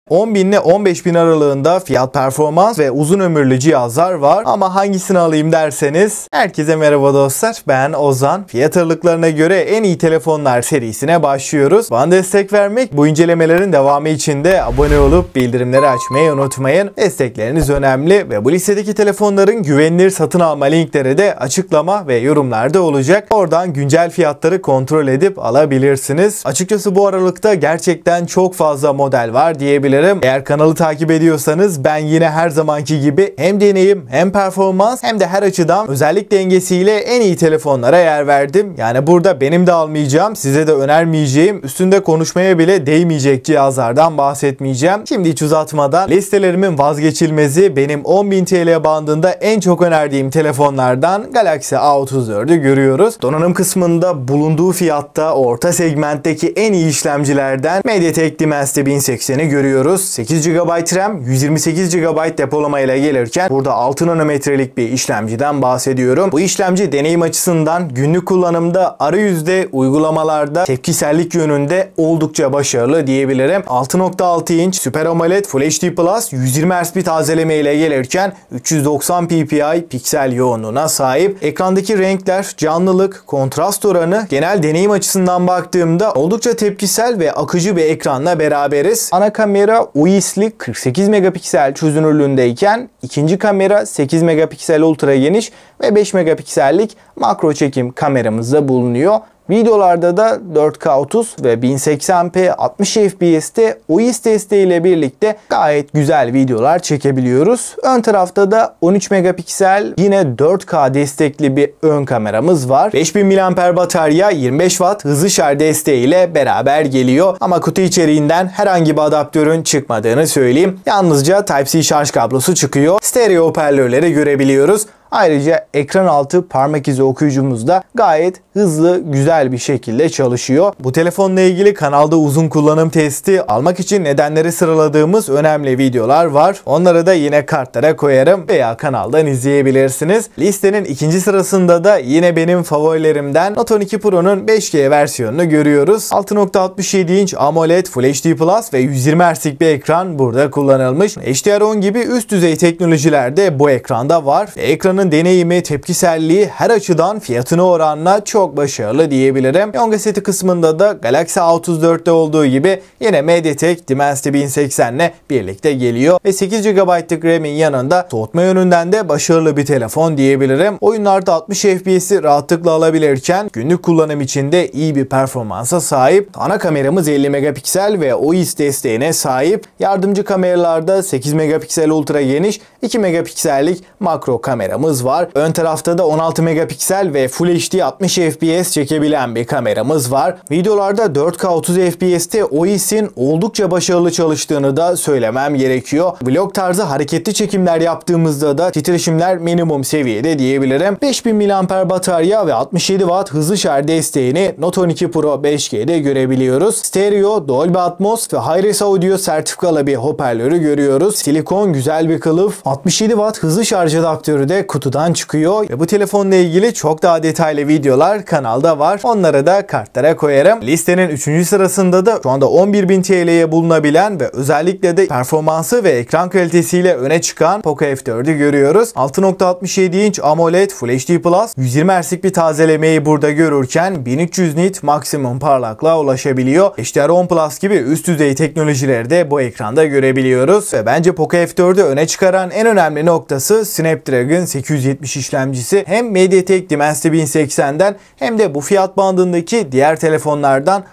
10.000 ile 15.000 aralığında fiyat performans ve uzun ömürlü cihazlar var. Ama hangisini alayım derseniz, herkese merhaba dostlar, ben Ozan. Fiyat aralıklarına göre en iyi telefonlar serisine başlıyoruz. Bana destek vermek, bu incelemelerin devamı için de abone olup bildirimleri açmayı unutmayın. Destekleriniz önemli ve bu listedeki telefonların güvenilir satın alma linkleri de açıklama ve yorumlarda olacak. Oradan güncel fiyatları kontrol edip alabilirsiniz. Açıkçası bu aralıkta gerçekten çok fazla model var diyebilirim. Eğer kanalı takip ediyorsanız ben yine her zamanki gibi hem deneyim hem performans hem de her açıdan özellik dengesiyle en iyi telefonlara yer verdim. Yani burada benim de almayacağım, size de önermeyeceğim, üstünde konuşmaya bile değmeyecek cihazlardan bahsetmeyeceğim. Şimdi hiç uzatmadan listelerimin vazgeçilmezi, benim 10.000 TL bandında en çok önerdiğim telefonlardan Galaxy A34'ü görüyoruz. Donanım kısmında bulunduğu fiyatta orta segmentteki en iyi işlemcilerden MediaTek Dimensity 1080'i görüyoruz. 8 GB RAM, 128 GB depolama ile gelirken burada 6 nanometrelik bir işlemciden bahsediyorum. Bu işlemci deneyim açısından günlük kullanımda arayüzde, uygulamalarda tepkisellik yönünde oldukça başarılı diyebilirim. 6.6 inç Super AMOLED Full HD Plus 120 Hz bir tazeleme ile gelirken 390 ppi piksel yoğunluğuna sahip. Ekrandaki renkler, canlılık, kontrast oranı, genel deneyim açısından baktığımda oldukça tepkisel ve akıcı bir ekranla beraberiz. Ana kamera UIS'li 48 megapiksel çözünürlüğündeyken ikinci kamera 8 megapiksel ultra geniş ve 5 megapiksellik makro çekim kameramızda bulunuyor. Videolarda da 4K 30 ve 1080p 60 FPS'te OIS desteğiyle birlikte gayet güzel videolar çekebiliyoruz. Ön tarafta da 13 megapiksel yine 4K destekli bir ön kameramız var. 5000 mAh batarya 25 Watt hızlı şarj desteğiyle beraber geliyor. Ama kutu içeriğinden herhangi bir adaptörün çıkmadığını söyleyeyim. Yalnızca Type-C şarj kablosu çıkıyor. Stereo hoparlörleri görebiliyoruz. Ayrıca ekran altı parmak izi okuyucumuz da gayet hızlı, güzel bir şekilde çalışıyor. Bu telefonla ilgili kanalda uzun kullanım testi almak için nedenleri sıraladığımız önemli videolar var. Onları da yine kartlara koyarım veya kanaldan izleyebilirsiniz. Listenin ikinci sırasında da yine benim favorilerimden Note 12 Pro'nun 5G versiyonunu görüyoruz. 6.67 inç AMOLED Full HD Plus ve 120 Hz'lik bir ekran burada kullanılmış. HDR10 gibi üst düzey teknolojiler de bu ekranda var. Ekranın deneyimi, tepkiselliği her açıdan fiyatına oranla çok başarılı diyebilirim. Yonga seti kısmında da Galaxy A34'te olduğu gibi yine MediaTek Dimensity 1080 ile birlikte geliyor ve 8 GB'lık RAM'in yanında soğutma yönünden de başarılı bir telefon diyebilirim. Oyunlarda 60 FPS'i rahatlıkla alabilirken günlük kullanım için de iyi bir performansa sahip. Ana kameramız 50 megapiksel ve OIS desteğine sahip. Yardımcı kameralarda 8 megapiksel ultra geniş, 2 megapiksellik makro kameramız var. Ön tarafta da 16 megapiksel ve Full HD 60 FPS çekebilen bir kameramız var. Videolarda 4K 30 FPS'te OIS'in oldukça başarılı çalıştığını da söylemem gerekiyor. Vlog tarzı hareketli çekimler yaptığımızda da titreşimler minimum seviyede diyebilirim. 5000 mAh batarya ve 67 Watt hızlı şarj desteğini Note 12 Pro 5G'de görebiliyoruz. Stereo, Dolby Atmos ve Hi-Res Audio sertifikalı bir hoparlörü görüyoruz. Silikon güzel bir kılıf. 67 Watt hızlı şarj adaptörü de kutudan çıkıyor ve bu telefonla ilgili çok daha detaylı videolar kanalda var. Onları da kartlara koyarım. Listenin 3. sırasında da şu anda 11.000 TL'ye bulunabilen ve özellikle de performansı ve ekran kalitesiyle öne çıkan Poco F4'ü görüyoruz. 6.67 inç AMOLED Full HD Plus 120 Hz'lik bir tazelemeyi burada görürken 1300 nit maksimum parlaklığa ulaşabiliyor. HDR10 Plus gibi üst düzey teknolojileri de bu ekranda görebiliyoruz ve bence Poco F4'ü öne çıkaran en önemli noktası Snapdragon 870 işlemcisi. Hem MediaTek Dimensity 1080'den hem de bu fiyat bandındaki diğer telefonlardan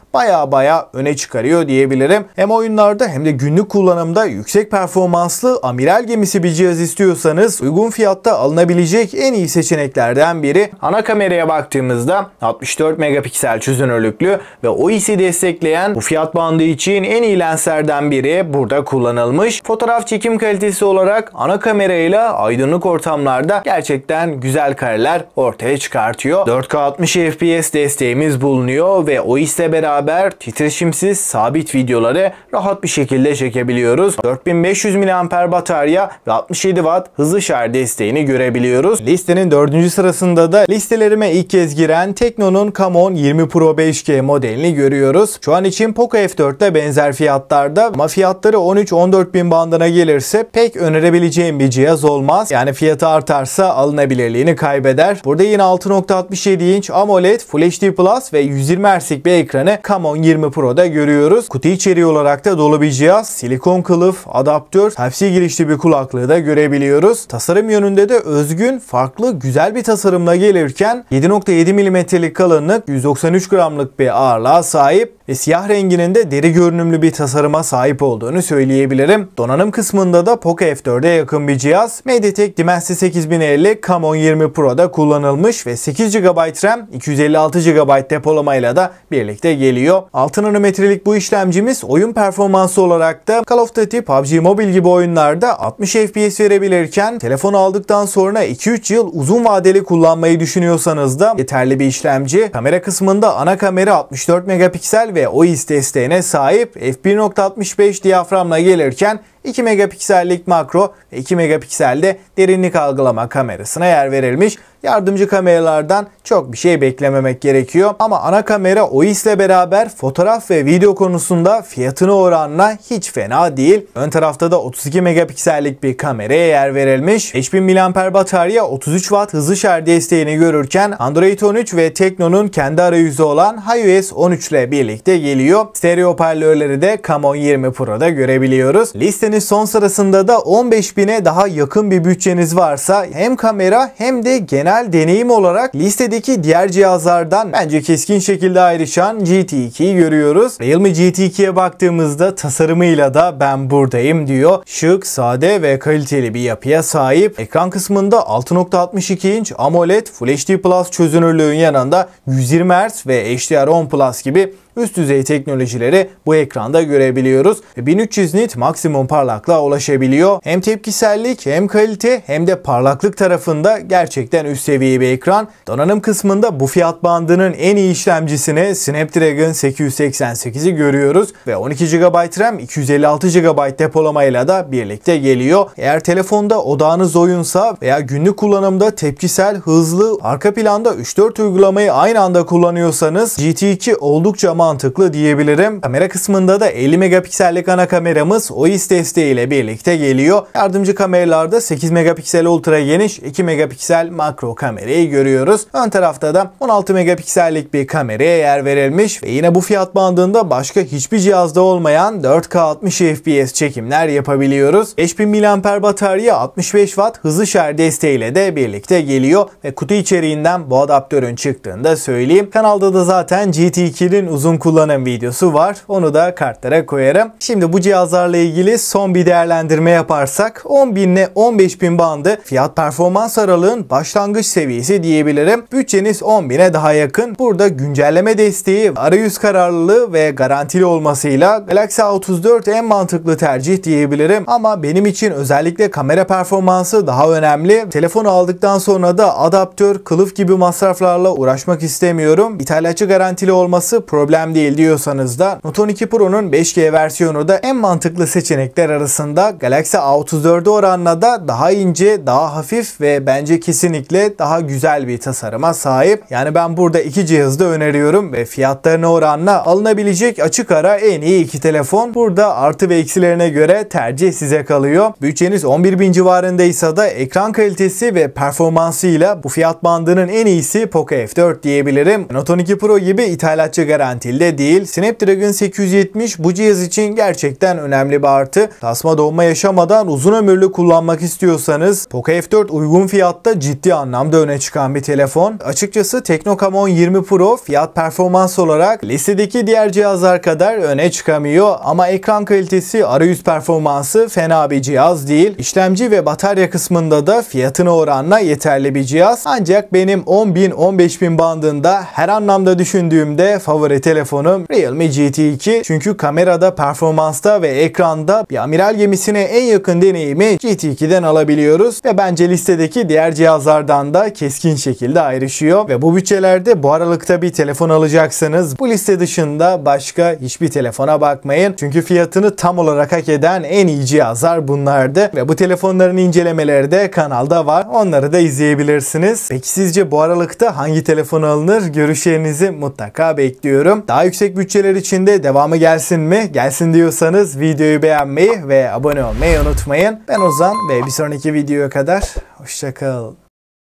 baya öne çıkarıyor diyebilirim. Hem oyunlarda hem de günlük kullanımda yüksek performanslı amiral gemisi bir cihaz istiyorsanız uygun fiyatta alınabilecek en iyi seçeneklerden biri. Ana kameraya baktığımızda 64 megapiksel çözünürlüklü ve OIS'i destekleyen bu fiyat bandı için en iyi lenslerden biri burada kullanılmış. Fotoğraf çekim kalitesi olarak ana kamerayla aydınlık ortamlarda gerçekten güzel kareler ortaya çıkartıyor. 4K 60 FPS desteğimiz bulunuyor ve OIS'le beraber beraber titreşimsiz sabit videoları rahat bir şekilde çekebiliyoruz. 4500 mAh batarya ve 67 Watt hızlı şarj desteğini görebiliyoruz. Listenin 4. sırasında da listelerime ilk kez giren Tekno'nun Camon 20 Pro 5G modelini görüyoruz. Şu an için Poco F4 ile benzer fiyatlarda ama fiyatları 13-14 bin bandına gelirse pek önerebileceğim bir cihaz olmaz. Yani fiyatı artarsa alınabilirliğini kaybeder. Burada yine 6.67 inç AMOLED Full HD Plus ve 120 Hz'lik bir ekranı Camon 20 Pro'da görüyoruz. Kutu içeriği olarak da dolu bir cihaz. Silikon kılıf, adaptör, Type-C girişli bir kulaklığı da görebiliyoruz. Tasarım yönünde de özgün, farklı, güzel bir tasarımla gelirken 7.7 mm'lik kalınlık, 193 gramlık bir ağırlığa sahip ve siyah renginin de deri görünümlü bir tasarıma sahip olduğunu söyleyebilirim. Donanım kısmında da Poco F4'e yakın bir cihaz. MediaTek Dimensity 8050 Camon 20 Pro'da kullanılmış ve 8 GB RAM, 256 GB depolamayla da birlikte geliyor. 6 nanometrelik bu işlemcimiz oyun performansı olarak da Call of Duty, PUBG Mobile gibi oyunlarda 60 FPS verebilirken telefonu aldıktan sonra 2-3 yıl uzun vadeli kullanmayı düşünüyorsanız da yeterli bir işlemci. Kamera kısmında ana kamera 64 megapiksel ve OIS desteğine sahip, f1.65 diyaframla gelirken 2 megapiksellik makro ve 2 megapikselde derinlik algılama kamerasına yer verilmiş. Yardımcı kameralardan çok bir şey beklememek gerekiyor. Ama ana kamera OIS ile beraber fotoğraf ve video konusunda fiyatına oranla hiç fena değil. Ön tarafta da 32 megapiksellik bir kameraya yer verilmiş. 5000 mAh batarya, 33 Watt hızlı şarj desteğini görürken Android 13 ve Tekno'nun kendi arayüzü olan iOS 13 ile birlikte geliyor. Stereo hoparlörleri de Camon 20 Pro'da görebiliyoruz. Listenin son sırasında da 15.000'e daha yakın bir bütçeniz varsa hem kamera hem de genel deneyim olarak listedeki diğer cihazlardan bence keskin şekilde ayrışan GT2'yi görüyoruz. Realme GT2'ye baktığımızda tasarımıyla da ben buradayım diyor. Şık, sade ve kaliteli bir yapıya sahip. Ekran kısmında 6.62 inç AMOLED Full HD Plus çözünürlüğün yanında 120 Hz ve HDR10 Plus gibi üst düzey teknolojileri bu ekranda görebiliyoruz. 1300 nit maksimum parlaklığa ulaşabiliyor. Hem tepkisellik hem kalite hem de parlaklık tarafında gerçekten üst seviye bir ekran. Donanım kısmında bu fiyat bandının en iyi işlemcisini Snapdragon 888'i görüyoruz ve 12 GB RAM, 256 GB depolamayla da birlikte geliyor. Eğer telefonda odağınız oyunsa veya günlük kullanımda tepkisel, hızlı, arka planda 3-4 uygulamayı aynı anda kullanıyorsanız GT2 oldukça mantıklı diyebilirim. Kamera kısmında da 50 megapiksellik ana kameramız OIS desteğiyle birlikte geliyor. Yardımcı kameralarda 8 megapiksel ultra geniş, 2 megapiksel makro kamerayı görüyoruz. Ön tarafta da 16 megapiksellik bir kameraya yer verilmiş ve yine bu fiyat bandında başka hiçbir cihazda olmayan 4K 60 FPS çekimler yapabiliyoruz. 5000 mAh batarya, 65 Watt hızlı şarj desteğiyle de birlikte geliyor ve kutu içeriğinden bu adaptörün çıktığını da söyleyeyim. Kanalda da zaten GT2'nin uzun kullanım videosu var. Onu da kartlara koyarım. Şimdi bu cihazlarla ilgili son bir değerlendirme yaparsak 10.000 ile 15.000 bandı fiyat performans aralığın başlangıç seviyesi diyebilirim. Bütçeniz 10.000'e daha yakın. Burada güncelleme desteği, arayüz kararlılığı ve garantili olmasıyla Galaxy A34 en mantıklı tercih diyebilirim. Ama benim için özellikle kamera performansı daha önemli. Telefonu aldıktan sonra da adaptör, kılıf gibi masraflarla uğraşmak istemiyorum. İthalatçı garantili olması problem değil diyorsanız da Note 12 Pro'nun 5G versiyonu da en mantıklı seçenekler arasında. Galaxy A34'e oranla da daha ince, daha hafif ve bence kesinlikle daha güzel bir tasarıma sahip. Yani ben burada iki cihazı da öneriyorum ve fiyatlarına oranla alınabilecek açık ara en iyi iki telefon. Burada artı ve eksilerine göre tercih size kalıyor. Bütçeniz 11.000 civarındaysa da ekran kalitesi ve performansıyla bu fiyat bandının en iyisi Poco F4 diyebilirim. Note 12 Pro gibi ithalatçı garantili de değil. Snapdragon 870 bu cihaz için gerçekten önemli bir artı. Tasma donma yaşamadan uzun ömürlü kullanmak istiyorsanız Poco F4 uygun fiyatta ciddi anlamda öne çıkan bir telefon. Açıkçası Tekno Camon 20 Pro fiyat performans olarak listedeki diğer cihazlar kadar öne çıkamıyor ama ekran kalitesi, arayüz performansı fena bir cihaz değil. İşlemci ve batarya kısmında da fiyatına oranla yeterli bir cihaz. Ancak benim 10.000-15.000 bandında her anlamda düşündüğümde favori telefon telefonum Realme GT2. Çünkü kamerada, performansta ve ekranda bir amiral gemisine en yakın deneyimi GT2'den alabiliyoruz ve bence listedeki diğer cihazlardan da keskin şekilde ayrışıyor ve bu bütçelerde bu aralıkta bir telefon alacaksanız bu liste dışında başka hiçbir telefona bakmayın. Çünkü fiyatını tam olarak hak eden en iyi cihazlar bunlardı ve bu telefonların incelemeleri de kanalda var. Onları da izleyebilirsiniz. Peki sizce bu aralıkta hangi telefon alınır? Görüşlerinizi mutlaka bekliyorum. Daha yüksek bütçeler için de devamı gelsin mi? Gelsin diyorsanız videoyu beğenmeyi ve abone olmayı unutmayın. Ben Ozan ve bir sonraki videoya kadar hoşça kal.